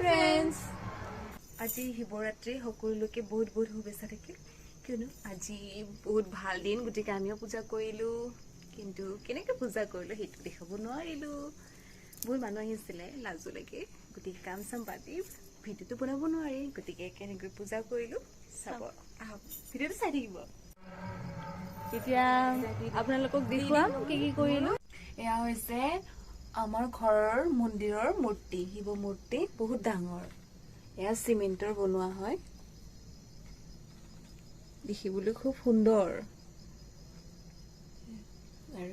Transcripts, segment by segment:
friends! আজি শিৱৰাত্ৰি সকলোকে বহুত বহুত শুভেচ্ছা থাকিল কিয়নো আজি বহুত ভাল দিন গতিকে আমিও পূজা কৰিলো কিন্তু কেনেকৈ পূজা কৰিলো সেইটো দেখাব নোৱাৰিলো বহুত মানুহ আহিছিলে লাজু লাগে গতিকে কাম চাম পাতি ভিডিঅ'টো বনাব নোৱাৰি গতিকে কেনেকৈ পূজা কৰিলো চাব আহক ভিডিঅ'টো চাই থাকিব এতিয়া আপোনালোকক দেখুৱাম কি কি কৰিলো এয়া হৈছে আমাৰ ঘৰৰ মন্দিৰৰ মূৰ্তি শিৱ মূৰ্তি বহুত ডাঙৰ এয়া সিমেন্টৰ বনোৱা হয় দেখিবলৈ খুব সুন্দৰ আৰু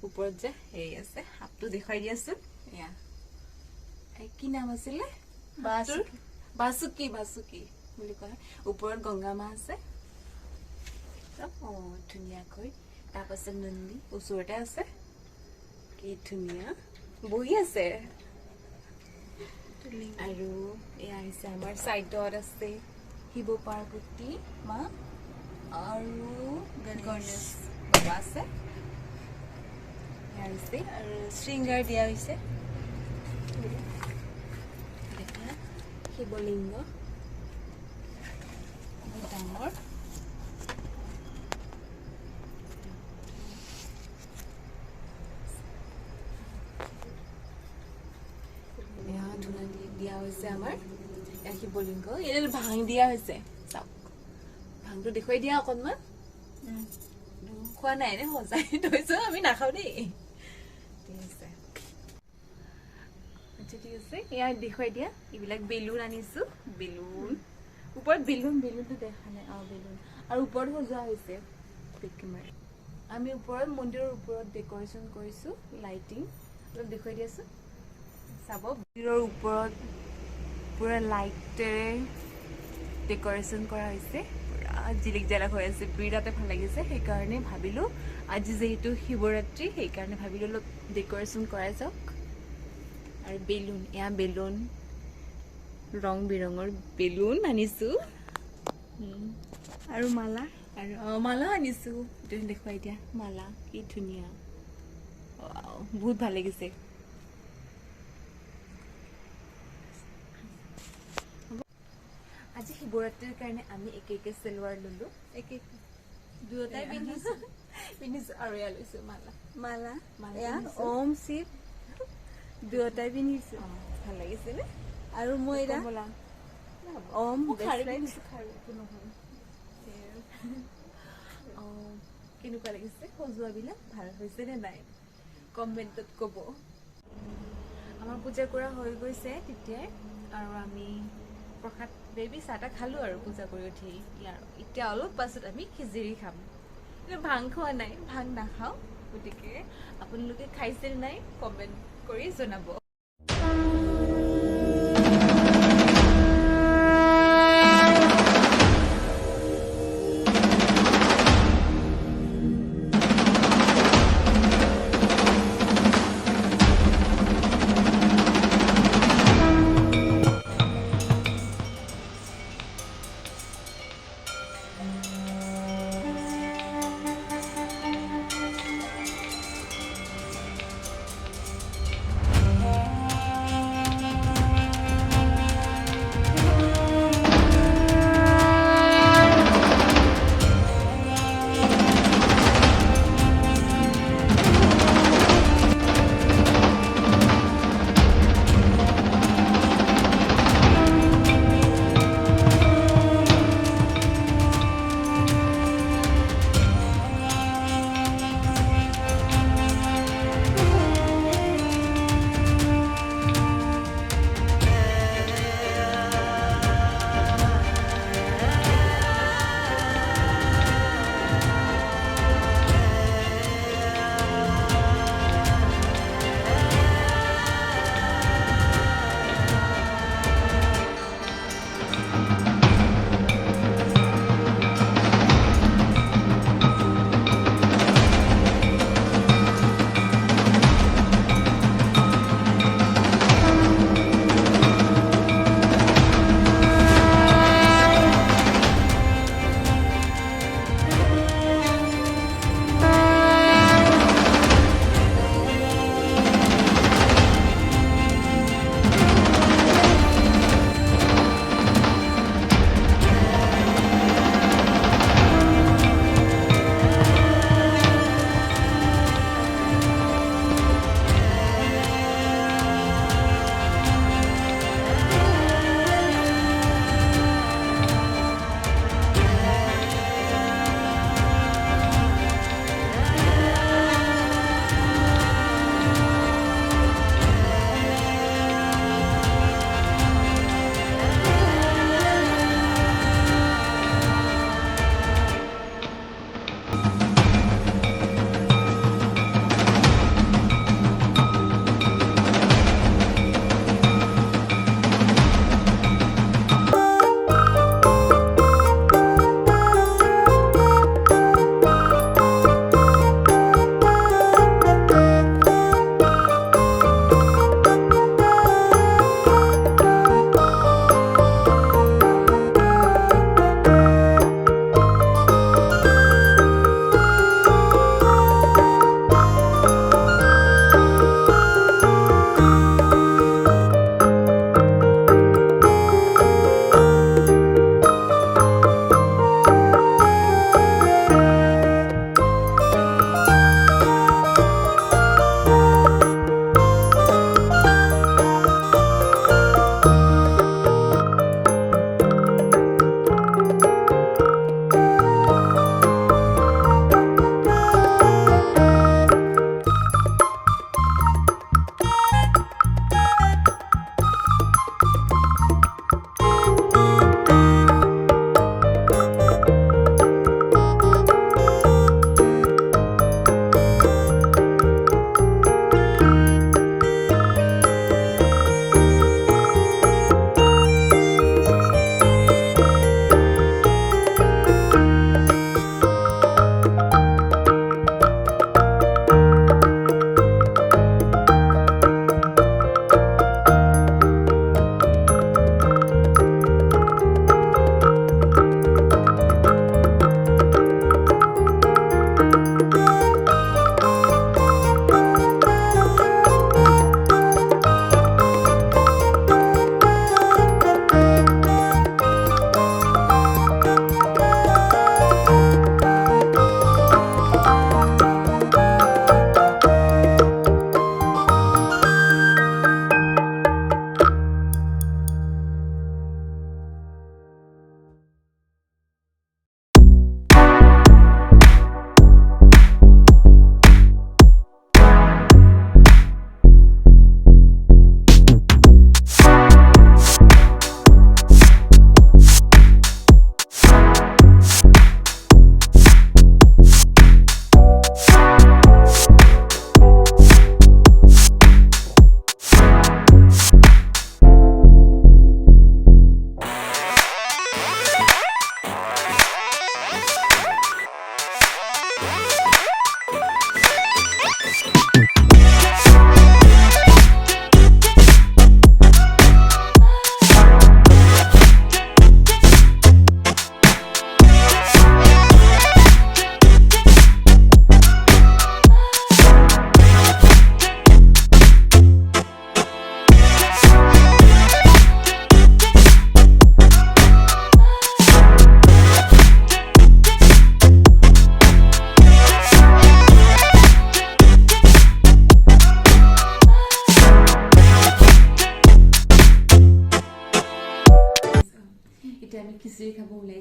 ওপৰত যে এই আছে হাতটো দেখাই দিয়াচোন এয়া কি নাম আছিলে বাসুকি বুলি কয় ওপৰত গংগা মা আছে ধুনীয়াকৈ তাৰপাছত নন্দী ওচৰতে আছে কি ধুনীয়া বহি আছে আৰু এয়া হৈছে আমাৰ চাইডত আছে শিৱ পাৰ্বতী মা আৰু গণেশ বাবা আছে এয়া হৈছে আৰু শৃংগাৰ দিয়া হৈছে শিৱলিংগ ডাঙৰ দিয়া হৈছে আমাৰ শিৱলিংগ এনে ভাং দিয়া হৈছে চাওক ভাংটো দেখুৱাই দিয়া অকণমান খোৱা নাই নে সজাই থৈছো আমি নাখাওঁ দেই ঠিক আছে আচ্ছা ঠিক আছে এয়া দেখুৱাই দিয়া এইবিলাক বেলুন আনিছো বেলুন ওপৰত বেলুনটো দেখা নাই বেলুন আৰু ওপৰত সজোৱা হৈছে আমি ওপৰত মন্দিৰৰ ওপৰত ডেকৰেশ্যন কৰিছো লাইটিং অলপ দেখুৱাই দিয়াচোন চাব মন্দিৰৰ ওপৰত পুৰা লাইটেৰে ডেকৰেশ্যন কৰা হৈছে পুৰা জিলিক জালাক হৈ আছে বিৰাটে ভাল লাগিছে সেইকাৰণে ভাবিলোঁ আজি যিহেতু শিৱৰাত্ৰি সেইকাৰণে ভাবিলোঁ অলপ ডেকৰেশ্যন কৰাই যাওক আৰু বেলুন এয়া বেলুন ৰং বিৰঙৰ বেলুন আনিছোঁ আৰু মালা আৰু মালা আনিছোঁ দেখুৱাই দিয়া মালা কি ধুনীয়া বহুত ভাল লাগিছে আজি শিৱৰাত্ৰিৰ কাৰণে আমি একে চেলৱাৰ ললো দুয়োটাই পিন্ধিছো আৰু এয়া লৈছো মালা এয়া ওম শিৱ দুয়োটাই পিন্ধিছো ভাল লাগিছে নে আৰু মই এতিয়া ওম কেনেকুৱা লাগিছে সজোৱাবিলাক ভাল হৈছে নে নাই কমেণ্টত ক'ব আমাৰ পূজা কৰা হৈ গৈছে তেতিয়াই আৰু আমি প্ৰসাদ বেবী চাহ তাহ খালোঁ আৰু পূজা কৰি উঠি এতিয়া অলপ পাছত আমি খিচিৰি খাম ভাং খোৱা নাই ভাং নাখাওঁ গতিকে আপোনালোকে খাইছে নাই কমেণ্ট কৰি জনাব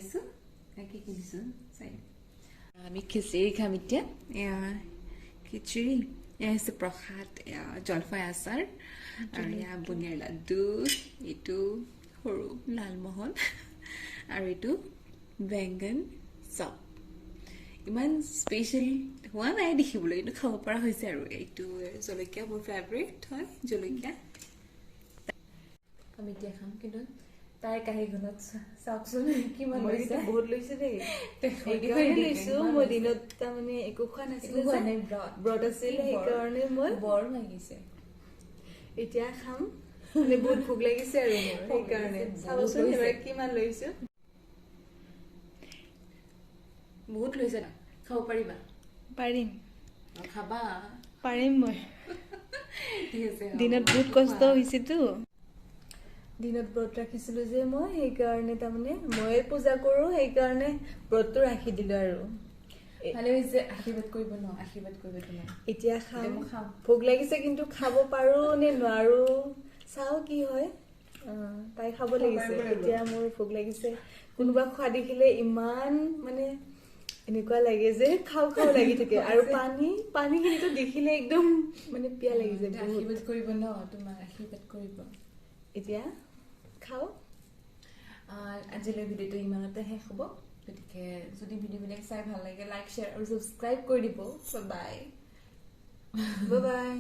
বনাইছো কি কি দিছো চাই আমি খিচিৰি খাম এতিয়া এয়া খিচিৰি এয়া হৈছে প্ৰসাদ এয়া জলফাই আচাৰ আৰু এয়া বুনিয়াৰ লাড্ডু এইটো সৰু লালমোহন আৰু এইটো বেংগন চপ ইমান স্পেচিয়েল হোৱা নাই দেখিবলৈ কিন্তু খাব পৰা হৈছে আৰু এইটো জলকীয়া মোৰ ফেভৰেট হয় জলকীয়া আমি এতিয়া খাম কিন্তু তাই কাঁহীখনত চাওকচোন কিমান লৈছে বহুত লৈছে দেই সেইকাৰণে লৈছো মই দিনত তাৰমানে একো খোৱা নাছিলো ব্ৰত আছিল সেইকাৰণে মই বৰ লাগিছে এতিয়া খাম মানে বহুত ভোক লাগিছে আৰু সেইকাৰণে চাবচোন এবাৰ কিমান লৈছো বহুত লৈছে খাব পাৰিবা পাৰিম খাবা পাৰিম মই ঠিক আছে দিনত বহুত কষ্ট হৈছেতো দিনত ব্ৰত ৰাখিছিলো যে মই সেইকাৰণে তাৰমানে ময়ে পূজা কৰো সেইকাৰণে ব্ৰতটো ৰাখি দিলো আৰু ভালে হৈছে আশীৰ্বাদ কৰিব ন আশীৰ্বাদ কৰিব তোমাক এতিয়া খাম ভোক লাগিছে কিন্তু খাব পাৰো নে নোৱাৰো চাও কি হয় তাই খাব লাগিছে এতিয়া মোৰ ভোক লাগিছে কোনোবা খোৱা দেখিলে ইমান মানে এনেকুৱা লাগে যে খাও খাও লাগি থাকে আৰু পানীখিনিতো দেখিলে একদম মানে পিয়া লাগি যায় আশীৰ্বাদ কৰিব ন তোমাক আশীৰ্বাদ কৰিব এতিয়া খাও আজিলৈ ভিডিঅ'টো ইমানতে শেষ হ'ব গতিকে যদি ভিডিঅ'বিলাক চাই ভাল লাগে লাইক শ্বেয়াৰ আৰু ছাবস্ক্ৰাইব কৰি দিব বাই বাই